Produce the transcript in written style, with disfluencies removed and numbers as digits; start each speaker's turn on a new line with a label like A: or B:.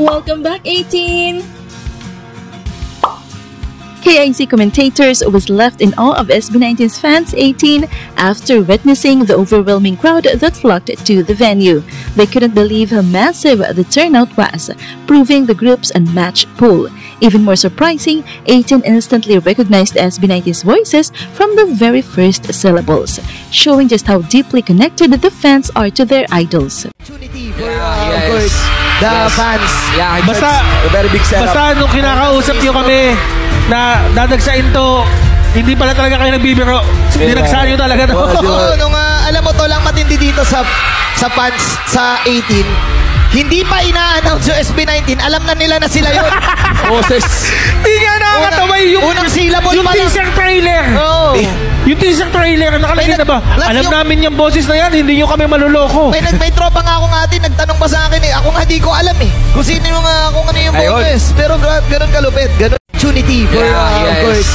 A: Welcome back, 18!
B: KIC commentators was left in awe of SB19's fans 18 after witnessing the overwhelming crowd that flocked to the venue. They couldn't believe how massive the turnout was, proving the group's unmatched pool. Even more surprising, 18 instantly recognized SB19's voices from the very first syllables, showing just how deeply connected the fans are to their idols.
C: Opportunity for of course, the fans.
D: Yeah,
E: Basta,
D: a very big setup.
E: Basta nung kinakausap nyo kami na dadagsain to, hindi pala talaga kayo nagbibiro. Dinagsahan nyo talaga to.
C: Nung alam mo to lang matindi dito sa fans sa 18, hindi pa ina-announce yung SB19, alam na nila na sila yun.
D: Boses.
E: Hindi nga nakakatawa yung
C: unang syllable
E: yung
C: pa lang.
E: teaser trailer.
C: Oo.
E: Yung teaser trailer, nakalagay na ba? Alam namin yung boses na yan, hindi nyo kami maluloko.
C: May tropa nga ako nga atin, nagtanong pa sa akin eh. Ako nga di ko alam eh. Kung sino yung kung ano yung boses. Pero ganun kalupit. Ganun opportunity for of course,